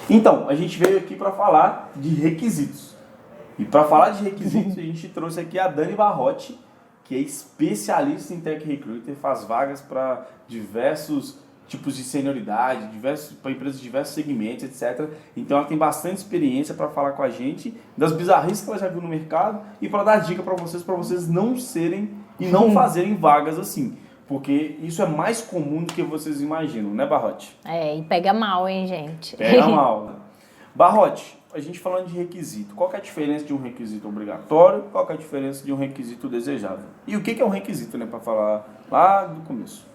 Então, a gente veio aqui para falar de requisitos. E para falar de requisitos, a gente trouxe aqui a Dani Barrotti, que é especialista em Tech Recruiter, faz vagas para diversos tipos de senioridade, para empresas de diversos segmentos, etc. Então ela tem bastante experiência para falar com a gente das bizarrices que ela já viu no mercado e para dar dica para vocês não serem e não fazerem vagas assim. Porque isso é mais comum do que vocês imaginam, né, Barrotti? E pega mal, hein, gente? Pega mal. Barrotti, a gente falando de requisito, qual que é a diferença de um requisito obrigatório, qual que é a diferença de um requisito desejável? E o que é um requisito, né, para falar lá do começo?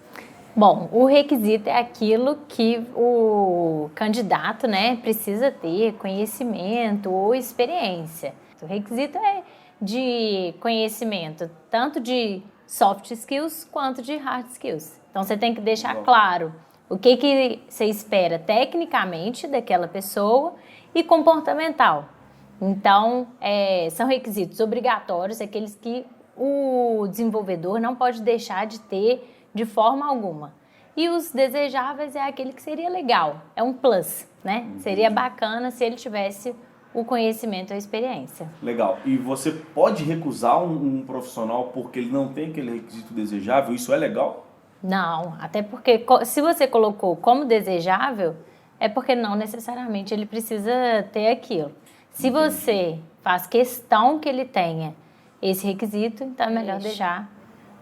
Bom, o requisito é aquilo que o candidato, né, precisa ter conhecimento ou experiência. O requisito é de conhecimento, tanto de soft skills quanto de hard skills. Então, você tem que deixar claro o que você espera tecnicamente daquela pessoa e comportamental. Então, são requisitos obrigatórios, aqueles que o desenvolvedor não pode deixar de ter de forma alguma. E os desejáveis é aquele que seria legal, é um plus, né? Seria bacana se ele tivesse o conhecimento e a experiência. Legal. E você pode recusar um profissional porque ele não tem aquele requisito desejável? Isso é legal? Não, até porque se você colocou como desejável, é porque não necessariamente ele precisa ter aquilo. Se você faz questão que ele tenha esse requisito, então é melhor deixar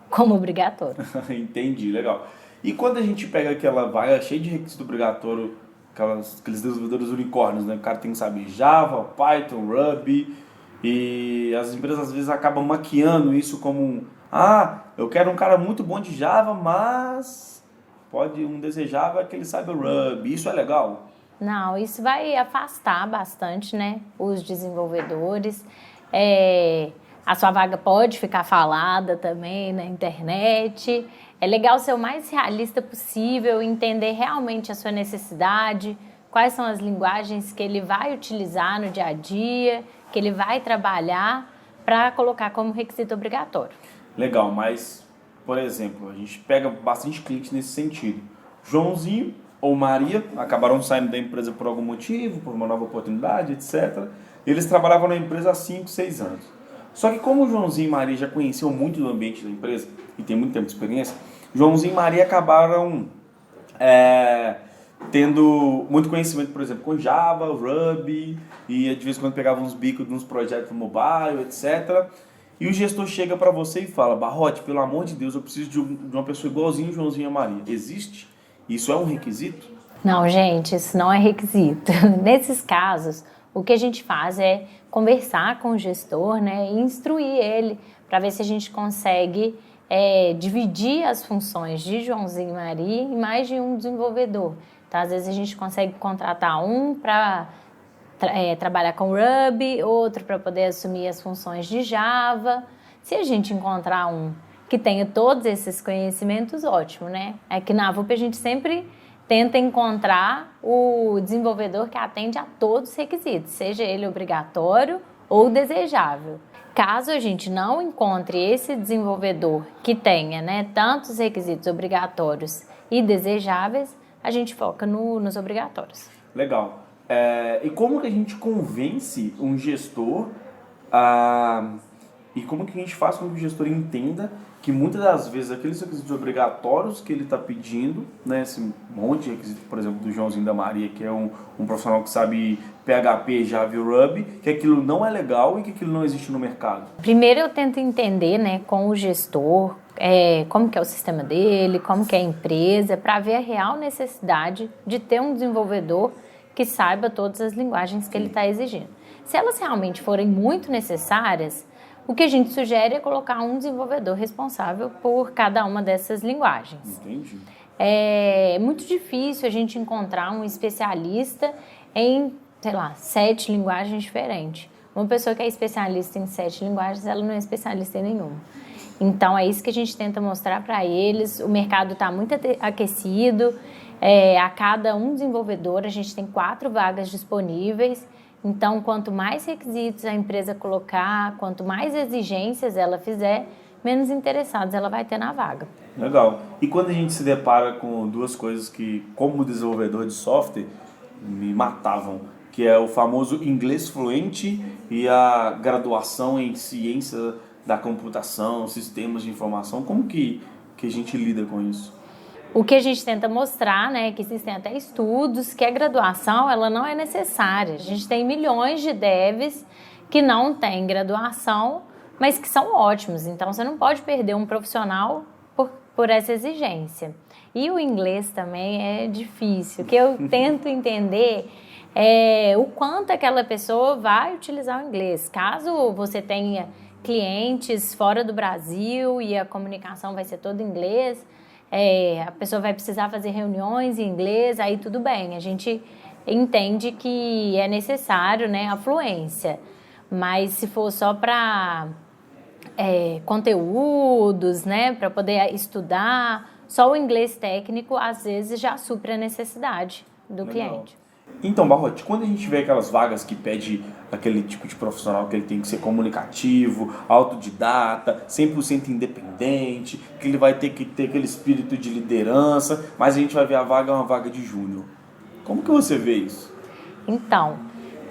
como obrigatório. Entendi, legal. E quando a gente pega aquela vaga cheia de requisito obrigatório, aqueles desenvolvedores unicórnios, né? O cara tem que saber Java, Python, Ruby, e as empresas às vezes acabam maquiando isso como eu quero um cara muito bom de Java, mas um desejável é que ele saiba Ruby. Isso é legal? Não, isso vai afastar bastante, né, os desenvolvedores. A sua vaga pode ficar falada também na internet. É legal ser o mais realista possível, entender realmente a sua necessidade, quais são as linguagens que ele vai utilizar no dia a dia, que ele vai trabalhar para colocar como requisito obrigatório. Legal, mas, por exemplo, a gente pega bastante clientes nesse sentido. Joãozinho ou Maria acabaram saindo da empresa por algum motivo, por uma nova oportunidade, etc. Eles trabalhavam na empresa há 5, 6 anos. Só que como o Joãozinho e Maria já conheciam muito do ambiente da empresa e tem muito tempo de experiência, Joãozinho e Maria acabaram tendo muito conhecimento, por exemplo, com Java, Ruby, e de vez em quando pegavam uns bicos de uns projetos mobile, etc. E o gestor chega para você e fala: Barrotti, pelo amor de Deus, eu preciso de uma pessoa igualzinho o Joãozinho e a Maria. Existe? Isso é um requisito? Não, gente, isso não é requisito. Nesses casos, o que a gente faz é conversar com o gestor, né, e instruir ele para ver se a gente consegue dividir as funções de Joãozinho e Maria em mais de um desenvolvedor. Então, às vezes a gente consegue contratar um para trabalhar com Ruby, outro para poder assumir as funções de Java. Se a gente encontrar um que tenha todos esses conhecimentos, ótimo, né? Aqui na VUP a gente sempre tenta encontrar o desenvolvedor que atende a todos os requisitos, seja ele obrigatório ou desejável. Caso a gente não encontre esse desenvolvedor que tenha, né, tantos requisitos obrigatórios e desejáveis, a gente foca nos obrigatórios. Legal. E como que a gente convence um gestor e como que a gente faz com que o gestor entenda que muitas das vezes aqueles requisitos obrigatórios que ele está pedindo, né, esse monte de requisitos, por exemplo, do Joãozinho da Maria, que é um profissional que sabe PHP, Java e Ruby, que aquilo não é legal e que aquilo não existe no mercado? Primeiro eu tento entender, né, com o gestor, como que é o sistema dele, como que é a empresa, para ver a real necessidade de ter um desenvolvedor que saiba todas as linguagens que ele está exigindo. Se elas realmente forem muito necessárias, o que a gente sugere é colocar um desenvolvedor responsável por cada uma dessas linguagens. Entendi. É muito difícil a gente encontrar um especialista em, 7 linguagens diferentes. Uma pessoa que é especialista em 7 linguagens, ela não é especialista em nenhuma. Então, é isso que a gente tenta mostrar para eles. O mercado está muito aquecido. A cada um desenvolvedor, a gente tem 4 vagas disponíveis. Então, quanto mais requisitos a empresa colocar, quanto mais exigências ela fizer, menos interessados ela vai ter na vaga. Legal. E quando a gente se depara com duas coisas que, como desenvolvedor de software, me matavam, que é o famoso inglês fluente e a graduação em ciência da computação, sistemas de informação. Como que a gente lida com isso? O que a gente tenta mostrar, né, que existem até estudos que a graduação ela não é necessária. A gente tem milhões de devs que não têm graduação, mas que são ótimos. Então, você não pode perder um profissional por essa exigência. E o inglês também é difícil. O que eu tento entender é o quanto aquela pessoa vai utilizar o inglês. Caso você tenha clientes fora do Brasil e a comunicação vai ser toda em inglês, a pessoa vai precisar fazer reuniões em inglês, aí tudo bem. A gente entende que é necessário, né, a fluência. Mas se for só para conteúdos, né, para poder estudar, só o inglês técnico às vezes já supre a necessidade do cliente. Então, Barrote, quando a gente vê aquelas vagas que pede aquele tipo de profissional que ele tem que ser comunicativo, autodidata, 100% independente, que ele vai ter que ter aquele espírito de liderança, mas a gente vai ver a vaga é uma vaga de júnior. Como que você vê isso? Então,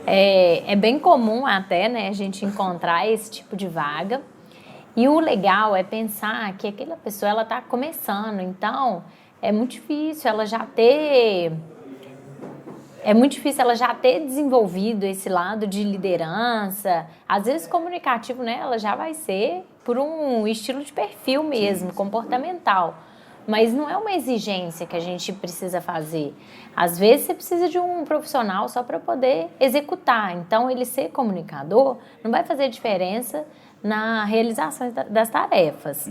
é bem comum até, né, a gente encontrar esse tipo de vaga. E o legal é pensar que aquela pessoa ela está começando, então é muito difícil ela já ter desenvolvido esse lado de liderança. Às vezes comunicativo, né, ela já vai ser por um estilo de perfil mesmo, comportamental. Mas não é uma exigência que a gente precisa fazer. Às vezes você precisa de um profissional só para poder executar. Então, ele ser comunicador não vai fazer diferença na realização das tarefas.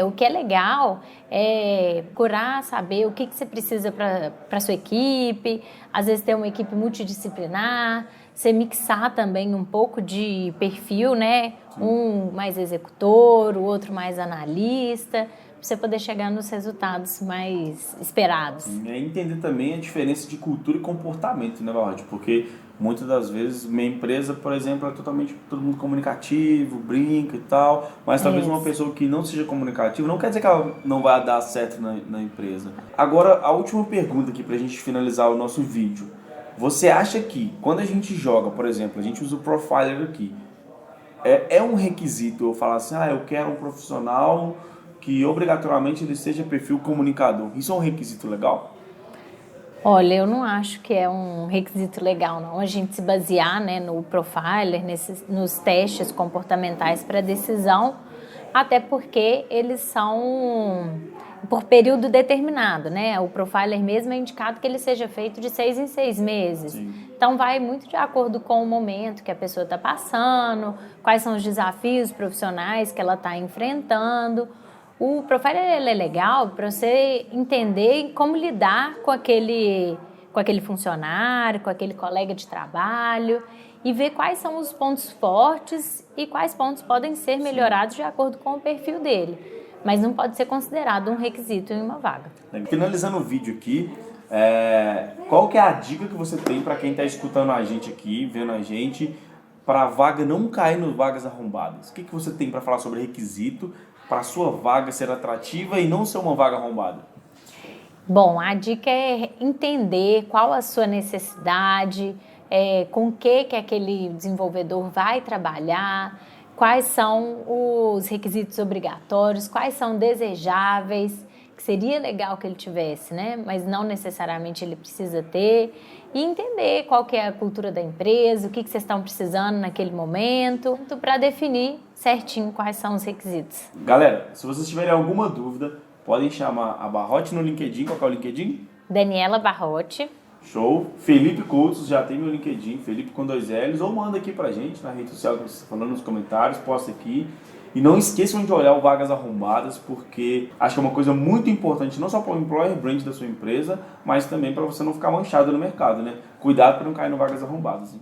O que é legal é procurar saber o que você precisa para a sua equipe, às vezes ter uma equipe multidisciplinar, você mixar também um pouco de perfil, né? Um mais executor, o outro mais analista, para você poder chegar nos resultados mais esperados. É entender também a diferença de cultura e comportamento, né, Valde? Porque muitas das vezes minha empresa, por exemplo, é totalmente todo mundo comunicativo, brinca e tal, mas talvez uma pessoa que não seja comunicativa não quer dizer que ela não vai dar certo na empresa. Agora, a última pergunta aqui pra gente finalizar o nosso vídeo. Você acha que quando a gente joga, por exemplo, a gente usa o Profiler aqui, é um requisito eu falar assim, eu quero um profissional que obrigatoriamente ele seja perfil comunicador. Isso é um requisito legal? Olha, eu não acho que é um requisito legal, não. A gente se basear, né, no Profiler, nos testes comportamentais para decisão, até porque eles são por período determinado, né? O Profiler mesmo é indicado que ele seja feito de 6 em 6 meses. Sim. Então, vai muito de acordo com o momento que a pessoa está passando, quais são os desafios profissionais que ela está enfrentando. O Profiler ele é legal para você entender como lidar com aquele funcionário, com aquele colega de trabalho e ver quais são os pontos fortes e quais pontos podem ser melhorados de acordo com o perfil dele. Mas não pode ser considerado um requisito em uma vaga. Finalizando o vídeo aqui, qual que é a dica que você tem para quem está escutando a gente aqui, vendo a gente, para a vaga não cair nas vagas arrombadas? O que você tem para falar sobre requisito para a sua vaga ser atrativa e não ser uma vaga arrombada? Bom, a dica é entender qual a sua necessidade, com o que aquele desenvolvedor vai trabalhar, quais são os requisitos obrigatórios, quais são desejáveis, que seria legal que ele tivesse, né? Mas não necessariamente ele precisa ter, e entender qual que é a cultura da empresa, o que vocês estão precisando naquele momento, para definir certinho quais são os requisitos. Galera, se vocês tiverem alguma dúvida, podem chamar a Barrote no LinkedIn. Qual que é o LinkedIn? Daniela Barrote. Show. Felipe Coutos, já tem meu LinkedIn, Felipe com 2 L's, ou manda aqui pra gente na rede social que você está falando, nos comentários, posta aqui. E não esqueçam de olhar o Vagas Arrombadas, porque acho que é uma coisa muito importante, não só para o employer brand da sua empresa, mas também para você não ficar manchado no mercado, né? Cuidado para não cair no Vagas Arrombadas. Hein?